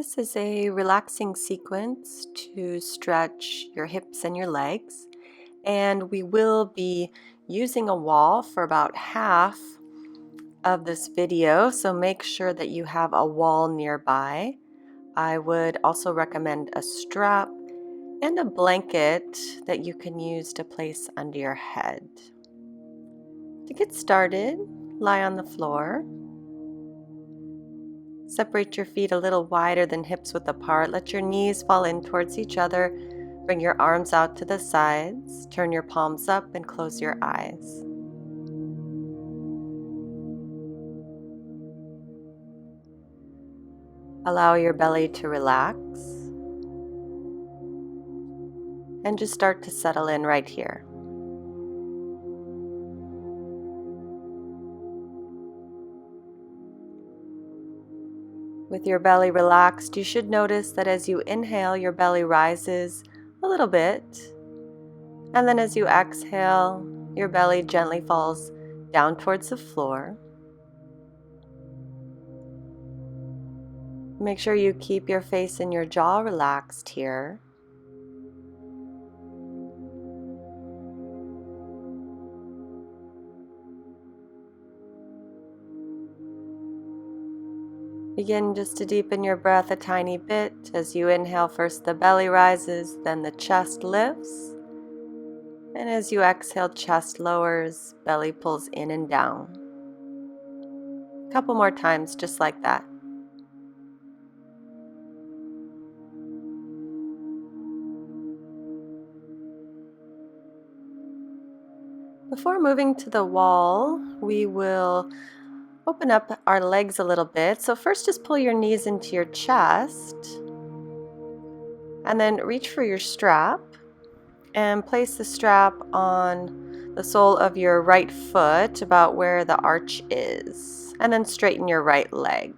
This is a relaxing sequence to stretch your hips and your legs, and we will be using a wall for about half of this video, so make sure that you have a wall nearby. I would also recommend a strap and a blanket that you can use to place under your head. To get started, lie on the floor. Separate your feet a little wider than hips width apart. Let your knees fall in towards each other. Bring your arms out to the sides. Turn your palms up and close your eyes. Allow your belly to relax. And just start to settle in right here. With your belly relaxed, you should notice that as you inhale, your belly rises a little bit. And then as you exhale, your belly gently falls down towards the floor. Make sure you keep your face and your jaw relaxed here. Begin just to deepen your breath a tiny bit. As you inhale, first the belly rises, then the chest lifts. And as you exhale, chest lowers, belly pulls in and down. A couple more times, just like that. Before moving to the wall, we will open up our legs a little bit. So first, just pull your knees into your chest. And then reach for your strap. And place the strap on the sole of your right foot, about where the arch is. And then straighten your right leg.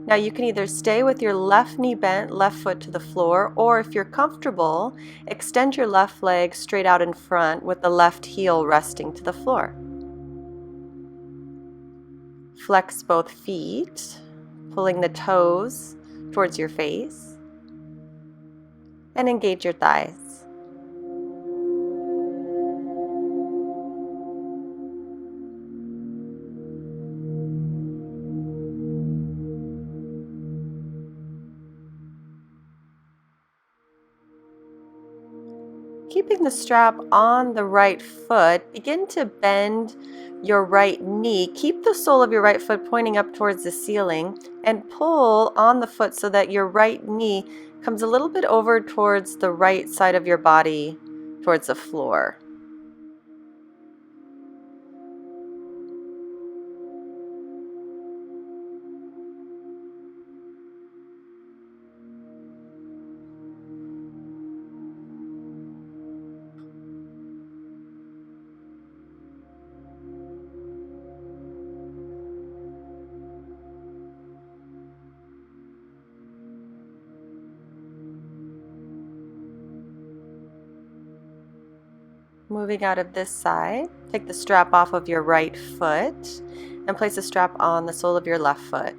Now you can either stay with your left knee bent, left foot to the floor, or if you're comfortable, extend your left leg straight out in front with the left heel resting to the floor. Flex both feet, pulling the toes towards your face, and engage your thighs. Keeping the strap on the right foot, begin to bend your right knee. Keep the sole of your right foot pointing up towards the ceiling and pull on the foot so that your right knee comes a little bit over towards the right side of your body, towards the floor. Moving out of this side, take the strap off of your right foot and place the strap on the sole of your left foot.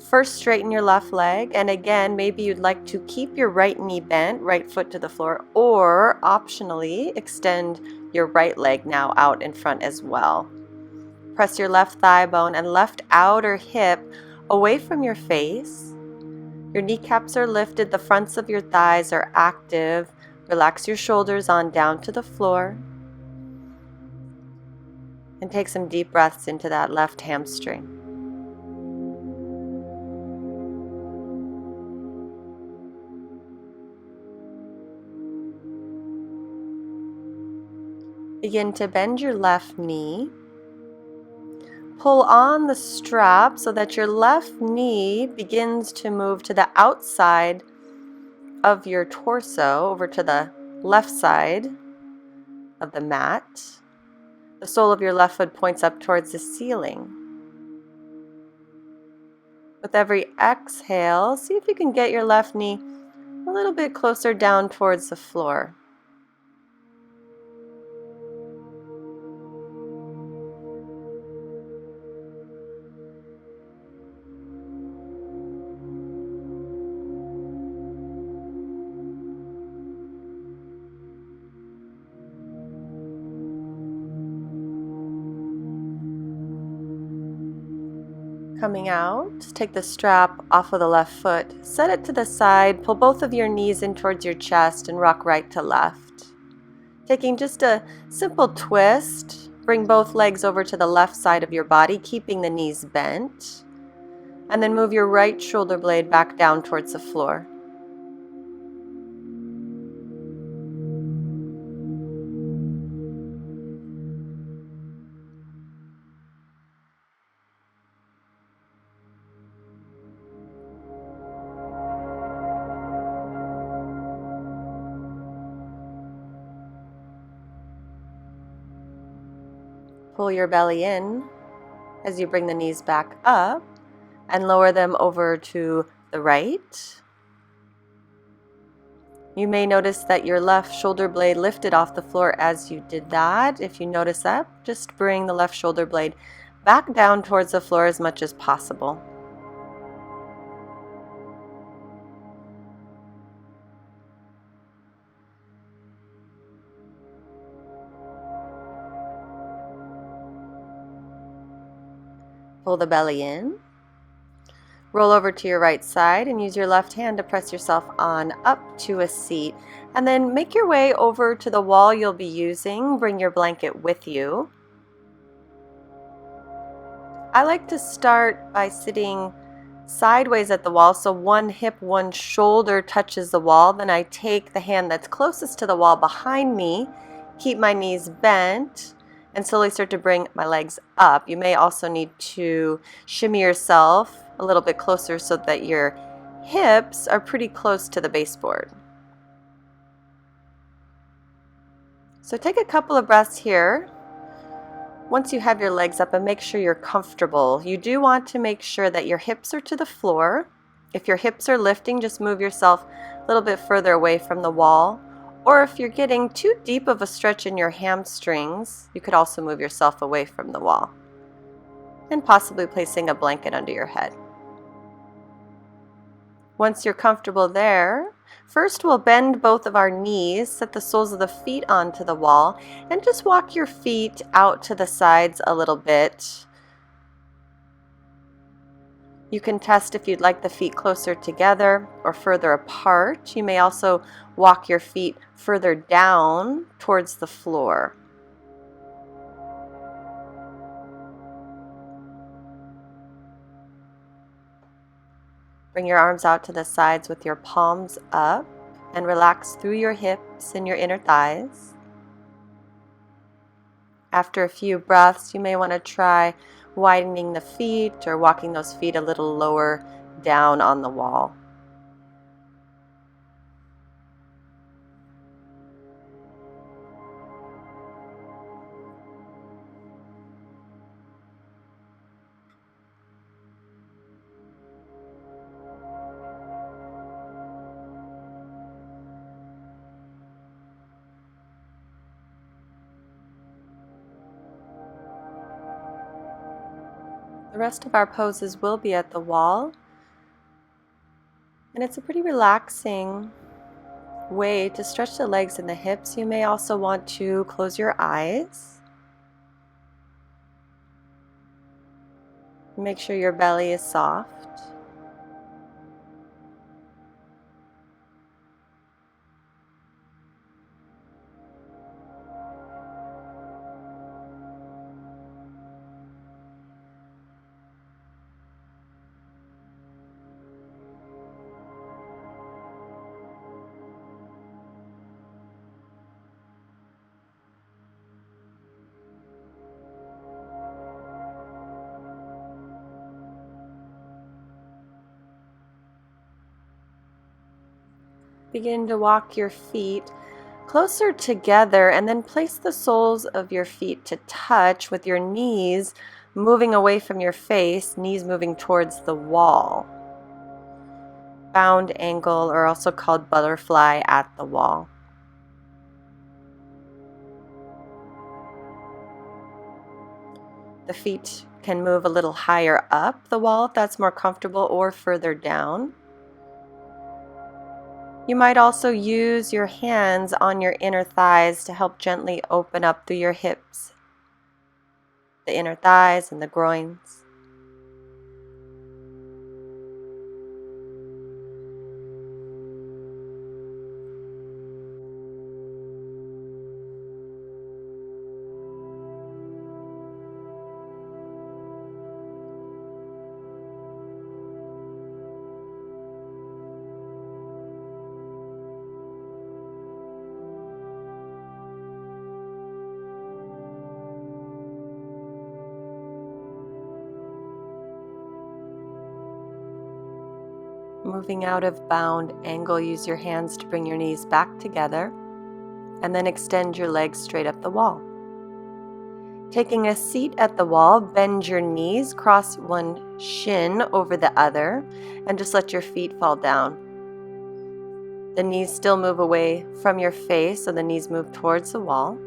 First, straighten your left leg, and again, maybe you'd like to keep your right knee bent, right foot to the floor, or optionally extend your right leg now out in front as well. Press your left thigh bone and left outer hip away from your face. Your kneecaps are lifted, the fronts of your thighs are active. Relax your shoulders on down to the floor. And take some deep breaths into that left hamstring. Begin to bend your left knee. Pull on the strap so that your left knee begins to move to the outside of your torso, over to the left side of the mat. The sole of your left foot points up towards the ceiling. With every exhale, see if you can get your left knee a little bit closer down towards the floor. Coming out, take the strap off of the left foot, set it to the side, pull both of your knees in towards your chest and rock right to left. Taking just a simple twist, bring both legs over to the left side of your body, keeping the knees bent, and then move your right shoulder blade back down towards the floor. Pull your belly in as you bring the knees back up and lower them over to the right. You may notice that your left shoulder blade lifted off the floor as you did that. If you notice that, just bring the left shoulder blade back down towards the floor as much as possible. Pull the belly in. Roll over to your right side and use your left hand to press yourself on up to a seat. And then make your way over to the wall you'll be using. Bring your blanket with you. I like to start by sitting sideways at the wall, so one hip, one shoulder touches the wall. Then I take the hand that's closest to the wall behind me, keep my knees bent, and slowly start to bring my legs up. You may also need to shimmy yourself a little bit closer so that your hips are pretty close to the baseboard. So take a couple of breaths here. Once you have your legs up, and make sure you're comfortable. You do want to make sure that your hips are to the floor. If your hips are lifting, just move yourself a little bit further away from the wall. Or if you're getting too deep of a stretch in your hamstrings, you could also move yourself away from the wall. And possibly placing a blanket under your head. Once you're comfortable there, first we'll bend both of our knees, set the soles of the feet onto the wall, and just walk your feet out to the sides a little bit. You can test if you'd like the feet closer together or further apart. You may also walk your feet further down towards the floor. Bring your arms out to the sides with your palms up and relax through your hips and your inner thighs. After a few breaths, you may want to try widening the feet or walking those feet a little lower down on the wall. The rest of our poses will be at the wall, and it's a pretty relaxing way to stretch the legs and the hips. You may also want to close your eyes. Make sure your belly is soft. Begin to walk your feet closer together and then place the soles of your feet to touch with your knees moving away from your face, knees moving towards the wall. Bound angle, or also called butterfly at the wall. The feet can move a little higher up the wall if that's more comfortable, or further down. You might also use your hands on your inner thighs to help gently open up through your hips, the inner thighs and the groins. Moving out of bound angle, use your hands to bring your knees back together, and then extend your legs straight up the wall. Taking a seat at the wall, bend your knees, cross one shin over the other, and just let your feet fall down. The knees still move away from your face, so the knees move towards the wall.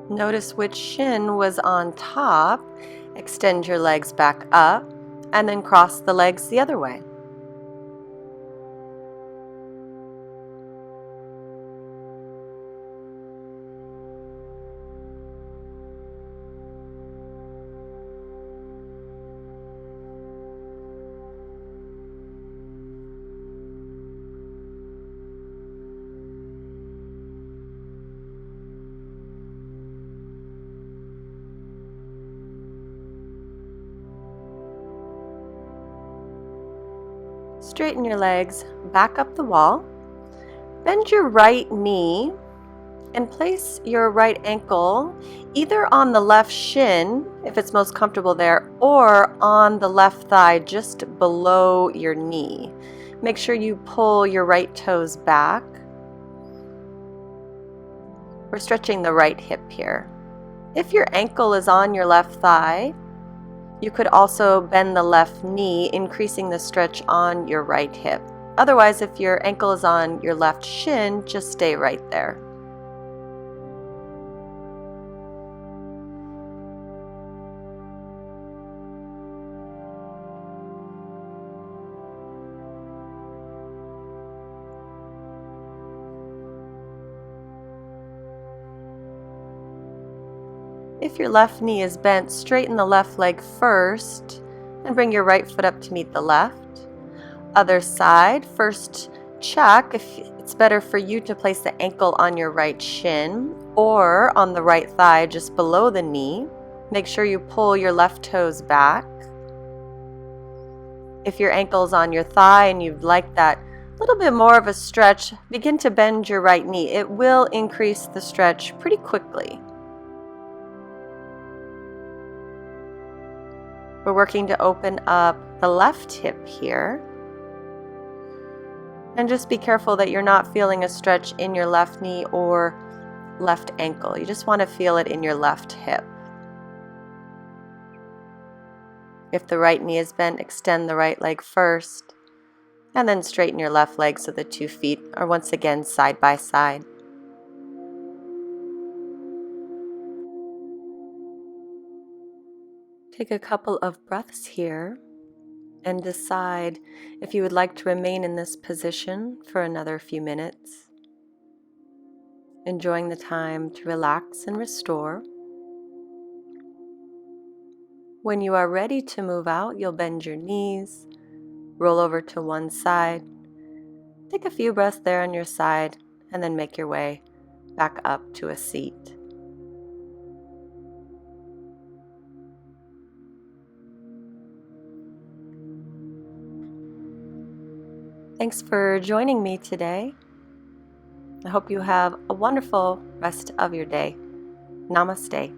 Notice which shin was on top. Extend your legs back up, and then cross the legs the other way. Straighten your legs back up the wall. Bend your right knee and place your right ankle either on the left shin, if it's most comfortable there, or on the left thigh just below your knee. Make sure you pull your right toes back. We're stretching the right hip here. If your ankle is on your left thigh, you could also bend the left knee, increasing the stretch on your right hip. Otherwise, if your ankle is on your left shin, just stay right there. If your left knee is bent, straighten the left leg first and bring your right foot up to meet the left. Other side, first check if it's better for you to place the ankle on your right shin or on the right thigh just below the knee. Make sure you pull your left toes back. If your ankle is on your thigh and you'd like that little bit more of a stretch, begin to bend your right knee. It will increase the stretch pretty quickly. We're working to open up the left hip here. And just be careful that you're not feeling a stretch in your left knee or left ankle. You just want to feel it in your left hip. If the right knee is bent, extend the right leg first, and then straighten your left leg so the 2 feet are once again side by side. Take a couple of breaths here and decide if you would like to remain in this position for another few minutes, enjoying the time to relax and restore. When you are ready to move out, you'll bend your knees, roll over to one side, take a few breaths there on your side, and then make your way back up to a seat. Thanks for joining me today. I hope you have a wonderful rest of your day. Namaste.